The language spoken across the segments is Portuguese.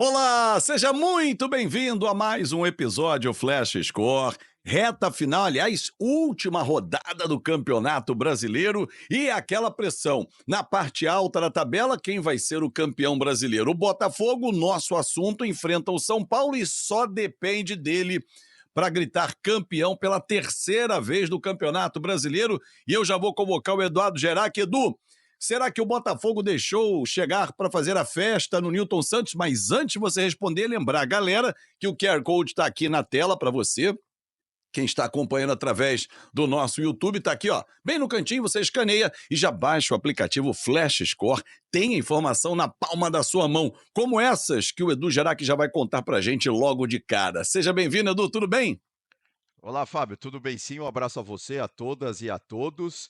Olá, seja muito bem-vindo a mais um episódio Flash Score. Reta final, aliás, última rodada do Campeonato Brasileiro e aquela pressão. Na parte alta da tabela, quem vai ser o campeão brasileiro? O Botafogo, nosso assunto, enfrenta o São Paulo e só depende dele para gritar campeão pela terceira vez do Campeonato Brasileiro. E eu já vou convocar o Eduardo Gerac. Edu, será que o Botafogo deixou chegar para fazer a festa no Newton Santos? Mas antes de você responder, lembrar a galera que o QR Code está aqui na tela para você. Quem está acompanhando através do nosso YouTube está aqui, ó, bem no cantinho, você escaneia e já baixa o aplicativo Flash Score. Tem informação na palma da sua mão, como essas que o Edu Gerac já vai contar pra gente logo de cara. Seja bem-vindo, Edu, tudo bem? Olá, Fábio, tudo bem sim? Um abraço a você, a todas e a todos.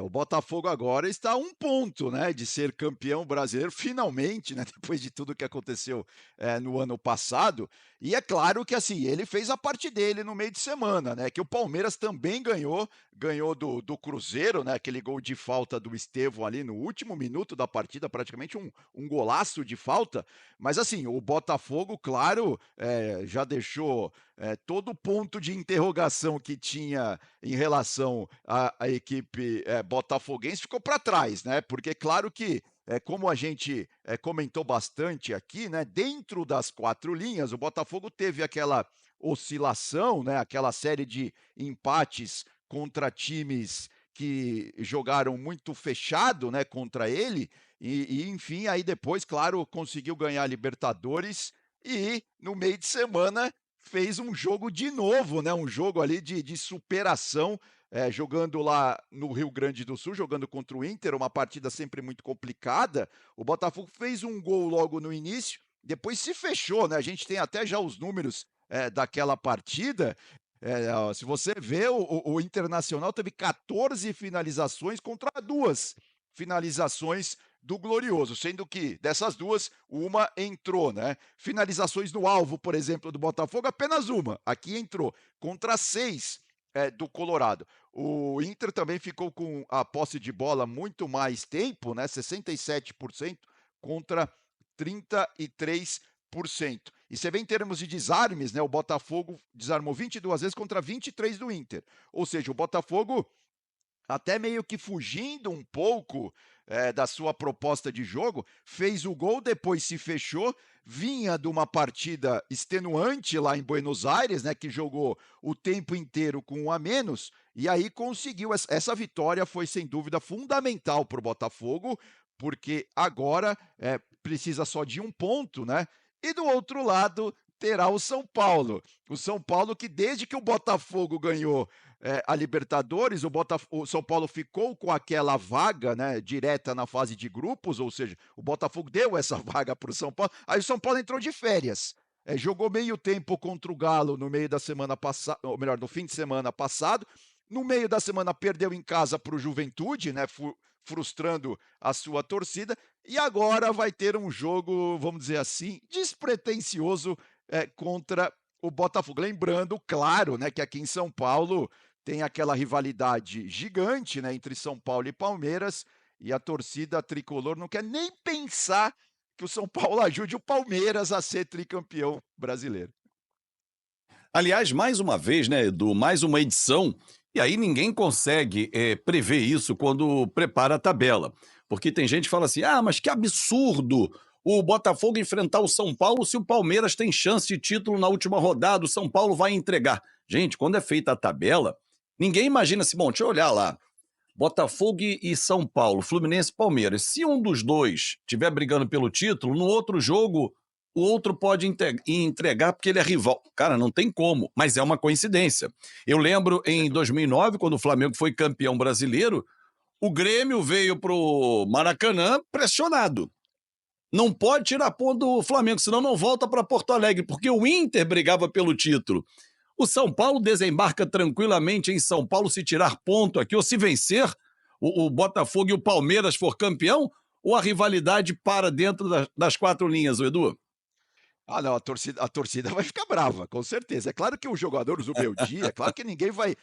O Botafogo agora está a um ponto, né, de ser campeão brasileiro, finalmente, né, depois de tudo que aconteceu no ano passado. E é claro que assim, ele fez a parte dele no meio de semana, né? Que o Palmeiras também ganhou do Cruzeiro, né? Aquele gol de falta do Estevão ali no último minuto da partida, praticamente um golaço de falta. Mas assim, o Botafogo, claro, já deixou todo ponto de interrogação que tinha em relação à equipe botafoguense ficou para trás, né? Porque claro que como a gente comentou bastante aqui, né? Dentro das quatro linhas, o Botafogo teve aquela oscilação, né? Aquela série de empates contra times que jogaram muito fechado, né? Contra ele enfim, aí depois, claro, conseguiu ganhar a Libertadores e no meio de semana fez um jogo de novo, né, um jogo ali de superação, jogando lá no Rio Grande do Sul, jogando contra o Inter, uma partida sempre muito complicada. O Botafogo fez um gol logo no início, depois se fechou, né, a gente tem até já os números, daquela partida. Ó, se você vê, o Internacional teve 14 finalizações contra 2 finalizações do Glorioso, sendo que dessas duas, uma entrou, né? Finalizações no alvo, por exemplo, do Botafogo, apenas uma. Aqui entrou, contra 6 do Colorado. O Inter também ficou com a posse de bola muito mais tempo, né? 67% contra 33%. E você vê em termos de desarmes, né? O Botafogo desarmou 22 vezes contra 23 do Inter. Ou seja, o Botafogo até meio que fugindo um pouco da sua proposta de jogo, fez o gol, depois se fechou, vinha de uma partida extenuante lá em Buenos Aires, né, que jogou o tempo inteiro com um a menos, e aí conseguiu. Essa vitória foi sem dúvida fundamental para o Botafogo, porque agora precisa só de um ponto, né? E do outro lado terá o São Paulo que desde que o Botafogo ganhou a Libertadores, o São Paulo ficou com aquela vaga, né, direta na fase de grupos, ou seja, o Botafogo deu essa vaga para o São Paulo. Aí o São Paulo entrou de férias. Jogou meio tempo contra o Galo no meio da semana passada, ou melhor, no fim de semana passado. No meio da semana perdeu em casa para o Juventude, né, frustrando a sua torcida. E agora vai ter um jogo, vamos dizer assim, despretensioso contra o Botafogo. Lembrando, claro, né, que aqui em São Paulo tem aquela rivalidade gigante, né, entre São Paulo e Palmeiras, e a torcida tricolor não quer nem pensar que o São Paulo ajude o Palmeiras a ser tricampeão brasileiro. Aliás, mais uma vez, né, Edu, mais uma edição, e aí ninguém consegue prever isso quando prepara a tabela. Porque tem gente que fala assim: ah, mas que absurdo o Botafogo enfrentar o São Paulo se o Palmeiras tem chance de título na última rodada, o São Paulo vai entregar. Gente, quando é feita a tabela, ninguém imagina assim, bom, deixa eu olhar lá. Botafogo e São Paulo, Fluminense e Palmeiras. Se um dos dois estiver brigando pelo título, no outro jogo, o outro pode entregar porque ele é rival. Cara, não tem como, mas é uma coincidência. Eu lembro em 2009, quando o Flamengo foi campeão brasileiro, o Grêmio veio pro Maracanã pressionado. Não pode tirar ponto do Flamengo, senão não volta para Porto Alegre, porque o Inter brigava pelo título. O São Paulo desembarca tranquilamente em São Paulo se tirar ponto aqui, ou se vencer o Botafogo e o Palmeiras for campeão, ou a rivalidade para dentro das quatro linhas, o Edu? Ah, não, a torcida vai ficar brava, com certeza. É claro que os jogadores do meu dia, é claro que ninguém vai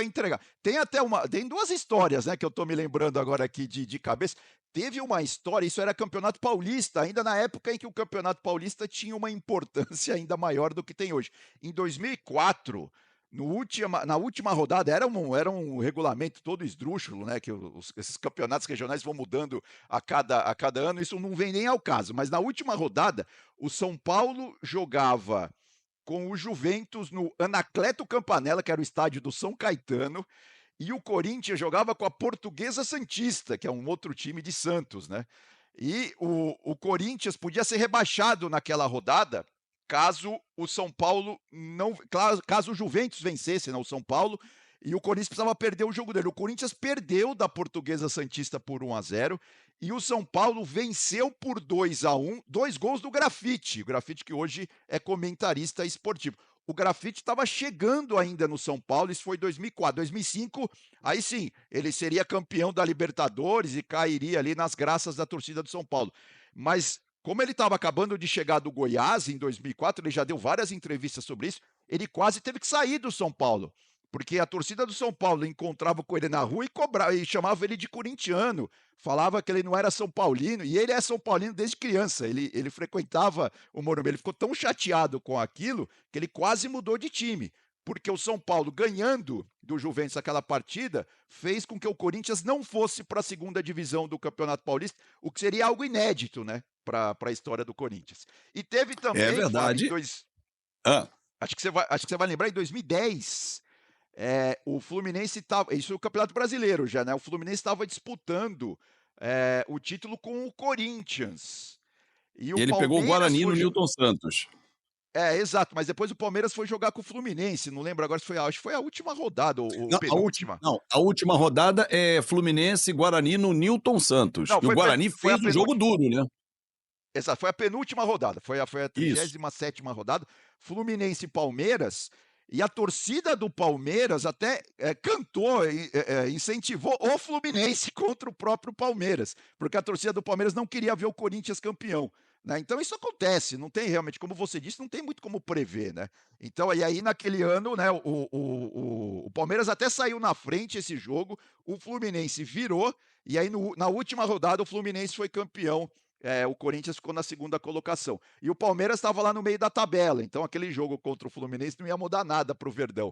entregar. Tem 2 histórias, né, que eu tô me lembrando agora aqui de cabeça. Teve uma história, isso era Campeonato Paulista, ainda na época em que o Campeonato Paulista tinha uma importância ainda maior do que tem hoje. Em 2004, na última rodada, era um regulamento todo esdrúxulo, né, que esses campeonatos regionais vão mudando a cada ano, isso não vem nem ao caso, mas na última rodada, o São Paulo jogava com o Juventus no Anacleto Campanella, que era o estádio do São Caetano, e o Corinthians jogava com a Portuguesa Santista, que é um outro time de Santos, né? E o Corinthians podia ser rebaixado naquela rodada caso o São Paulo não. Caso o Juventus vencesse, né, o São Paulo, e o Corinthians precisava perder o jogo dele. O Corinthians perdeu da Portuguesa Santista por 1-0 e o São Paulo venceu por 2-1, 2 gols do Grafite. O Grafite que hoje é comentarista esportivo. O Grafite estava chegando ainda no São Paulo, isso foi 2004. 2005, aí sim, ele seria campeão da Libertadores e cairia ali nas graças da torcida do São Paulo. Mas como ele estava acabando de chegar do Goiás em 2004, ele já deu várias entrevistas sobre isso, ele quase teve que sair do São Paulo, porque a torcida do São Paulo encontrava com ele na rua e chamava ele de corintiano, falava que ele não era São Paulino, e ele é São Paulino desde criança, ele frequentava o Morumbi, ele ficou tão chateado com aquilo que ele quase mudou de time, porque o São Paulo, ganhando do Juventus aquela partida, fez com que o Corinthians não fosse para a segunda divisão do Campeonato Paulista, o que seria algo inédito, né, para a história do Corinthians. E teve É também, Fábio, verdade. Hã. acho que você vai lembrar, em 2010, o Fluminense estava. Isso é o Campeonato Brasileiro já, né? O Fluminense estava disputando o título com o Corinthians. E o Ele pegou o Palmeiras Guarani foi. no Newton Santos. Exato, mas depois o Palmeiras foi jogar com o Fluminense. Não lembro agora se foi. Acho que foi a última rodada, ou Não, a última penúltima. não, a última rodada é Fluminense e Guarani no Newton Santos. Não, E o Guarani foi a fez o jogo penúltima. duro, né. Exato, foi a penúltima rodada, foi a Isso. 37ª rodada, Fluminense e Palmeiras, e a torcida do Palmeiras até, cantou e, incentivou o Fluminense contra o próprio Palmeiras, porque a torcida do Palmeiras não queria ver o Corinthians campeão, né. Então isso acontece, não tem realmente, como você disse, não tem muito como prever, né. Então, e aí naquele ano, né, o Palmeiras até saiu na frente esse jogo, o Fluminense virou, e aí na última rodada o Fluminense foi campeão, o Corinthians ficou na segunda colocação. E o Palmeiras estava lá no meio da tabela, então aquele jogo contra o Fluminense não ia mudar nada para o Verdão.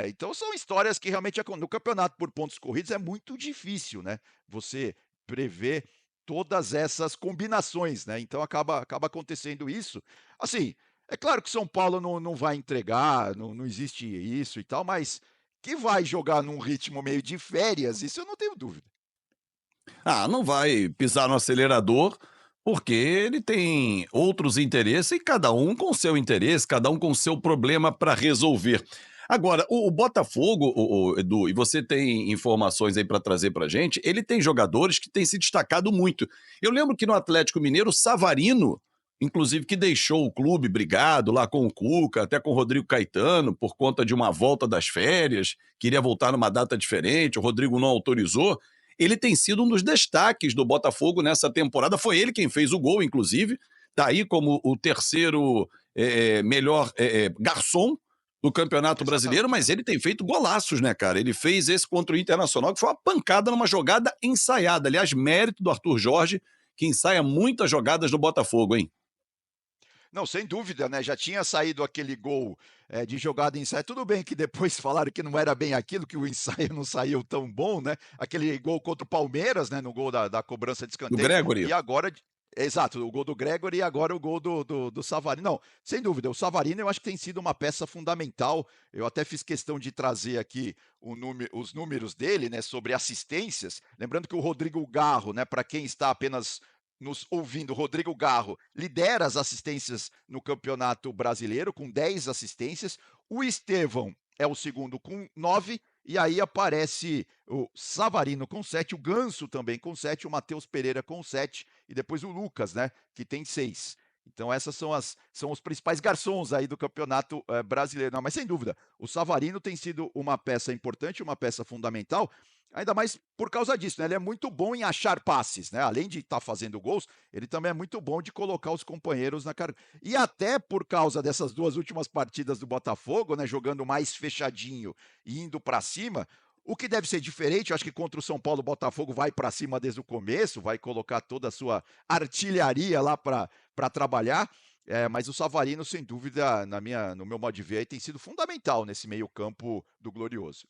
Então são histórias que realmente no campeonato por pontos corridos é muito difícil, né? Você prever todas essas combinações, né? Então acaba acontecendo isso. Assim, é claro que São Paulo não vai entregar, não existe isso e tal, mas que vai jogar num ritmo meio de férias, isso eu não tenho dúvida. Ah, não vai pisar no acelerador, porque ele tem outros interesses e cada um com seu interesse, cada um com seu problema para resolver. Agora, o Botafogo, o Edu, e você tem informações aí para trazer para gente, ele tem jogadores que têm se destacado muito. Eu lembro que no Atlético Mineiro, o Savarino, inclusive, que deixou o clube brigado lá com o Cuca, até com o Rodrigo Caetano, por conta de uma volta das férias, queria voltar numa data diferente, o Rodrigo não autorizou. Ele tem sido um dos destaques do Botafogo nessa temporada. Foi ele quem fez o gol, inclusive. Está aí como o terceiro melhor garçom do Campeonato Brasileiro, Exatamente. mas ele tem feito golaços, né, cara? Ele fez esse contra o Internacional, que foi uma pancada numa jogada ensaiada. Aliás, mérito do Arthur Jorge, que ensaia muitas jogadas do Botafogo, hein? Não, sem dúvida, né, já tinha saído aquele gol, de jogada em ensaio, tudo bem que depois falaram que não era bem aquilo, que o ensaio não saiu tão bom, né, aquele gol contra o Palmeiras, né, no gol da cobrança de Do escanteio, Gregory. e agora exato, o gol do Gregory e agora o gol do Savarino. Não, sem dúvida, o Savarino eu acho que tem sido uma peça fundamental, eu até fiz questão de trazer aqui os números dele, né, sobre assistências, lembrando que o Rodrigo Garro, né, para quem está apenas nos ouvindo, Rodrigo Garro lidera as assistências no Campeonato Brasileiro, com 10 assistências. O Estevão é o segundo com 9. E aí aparece o Savarino com 7, o Ganso também com 7, o Matheus Pereira com 7, e depois o Lucas, né, que tem 6. Então essas são os principais garçons aí do campeonato, brasileiro. Não, mas sem dúvida, o Savarino tem sido uma peça importante, uma peça fundamental, ainda mais por causa disso, né, ele é muito bom em achar passes, né, além de estar fazendo gols, ele também é muito bom de colocar os companheiros na cara e até por causa dessas 2 últimas partidas do Botafogo, né, jogando mais fechadinho e indo para cima, o que deve ser diferente, eu acho que contra o São Paulo, o Botafogo vai para cima desde o começo, vai colocar toda a sua artilharia lá para trabalhar, mas o Savarino, sem dúvida, no meu modo de ver, aí, tem sido fundamental nesse meio-campo do Glorioso.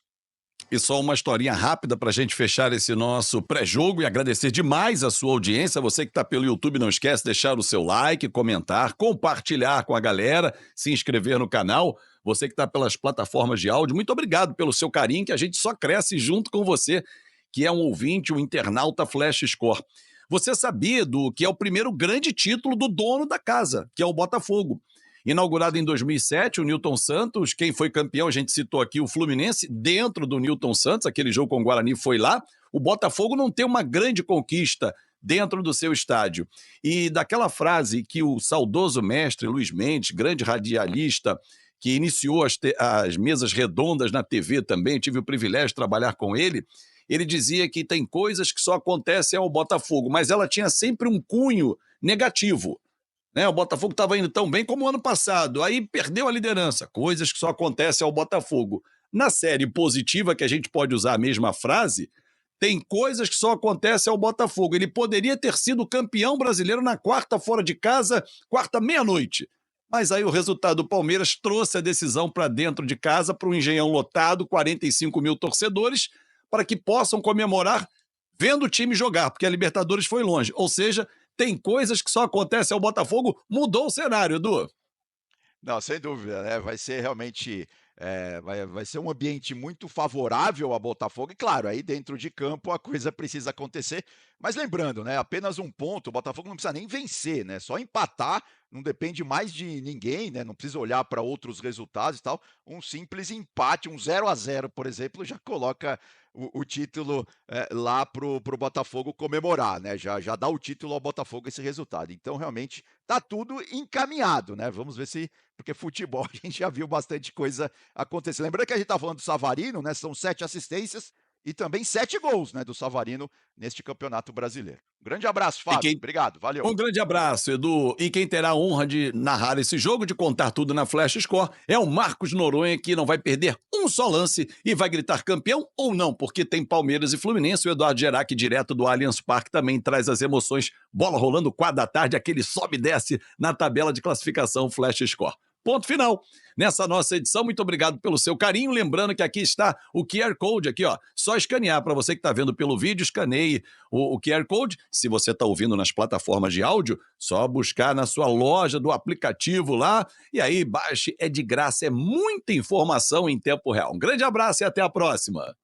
E só uma historinha rápida para a gente fechar esse nosso pré-jogo e agradecer demais a sua audiência. Você que está pelo YouTube, não esquece de deixar o seu like, comentar, compartilhar com a galera, se inscrever no canal. Você que está pelas plataformas de áudio, muito obrigado pelo seu carinho, que a gente só cresce junto com você, que é um ouvinte, um internauta Flash Score. Você sabia, Edu, que é o primeiro grande título do dono da casa, que é o Botafogo. Inaugurado em 2007, o Newton Santos, quem foi campeão, a gente citou aqui o Fluminense, dentro do Newton Santos, aquele jogo com o Guarani foi lá. O Botafogo não tem uma grande conquista dentro do seu estádio. E daquela frase que o saudoso mestre Luiz Mendes, grande radialista, que iniciou as mesas redondas na TV também, tive o privilégio de trabalhar com ele dizia que tem coisas que só acontecem ao Botafogo, mas ela tinha sempre um cunho negativo. Né? O Botafogo estava indo tão bem como o ano passado, aí perdeu a liderança, coisas que só acontecem ao Botafogo. Na série positiva, que a gente pode usar a mesma frase, tem coisas que só acontecem ao Botafogo. Ele poderia ter sido campeão brasileiro na quarta fora de casa, quarta meia-noite. Mas aí o resultado do Palmeiras trouxe a decisão para dentro de casa, para o Engenhão lotado, 45 mil torcedores, para que possam comemorar vendo o time jogar, porque a Libertadores foi longe. Ou seja, tem coisas que só acontecem ao Botafogo, mudou o cenário, Edu. Não, sem dúvida, né, vai ser realmente, vai ser um ambiente muito favorável ao Botafogo e claro, aí dentro de campo a coisa precisa acontecer, mas lembrando, né, apenas um ponto, o Botafogo não precisa nem vencer, né, só empatar, não depende mais de ninguém, né, não precisa olhar para outros resultados e tal, um simples empate, um 0-0, por exemplo, já coloca o título, lá pro Botafogo comemorar, né, já dá o título ao Botafogo esse resultado. Então realmente tá tudo encaminhado, né, vamos ver se porque futebol a gente já viu bastante coisa acontecer. Lembrando que a gente tá falando do Savarino, né, são 7 assistências e também 7 gols, né, do Savarino neste Campeonato Brasileiro. Grande abraço, E Fábio. quem Obrigado, valeu. Um grande abraço, Edu. E quem terá a honra de narrar esse jogo, de contar tudo na Flash Score, é o Marcos Noronha, que não vai perder um só lance e vai gritar campeão ou não, porque tem Palmeiras e Fluminense. O Eduardo Gerac, direto do Allianz Parque, também traz as emoções. Bola rolando 4 da tarde, aquele sobe e desce na tabela de classificação Flash Score. Ponto final. Nessa nossa edição, muito obrigado pelo seu carinho. Lembrando que aqui está o QR Code, aqui, ó. Só escanear. Para você que está vendo pelo vídeo, escaneie o QR Code. Se você está ouvindo nas plataformas de áudio, só buscar na sua loja do aplicativo lá. E aí, baixe, é de graça, é muita informação em tempo real. Um grande abraço e até a próxima.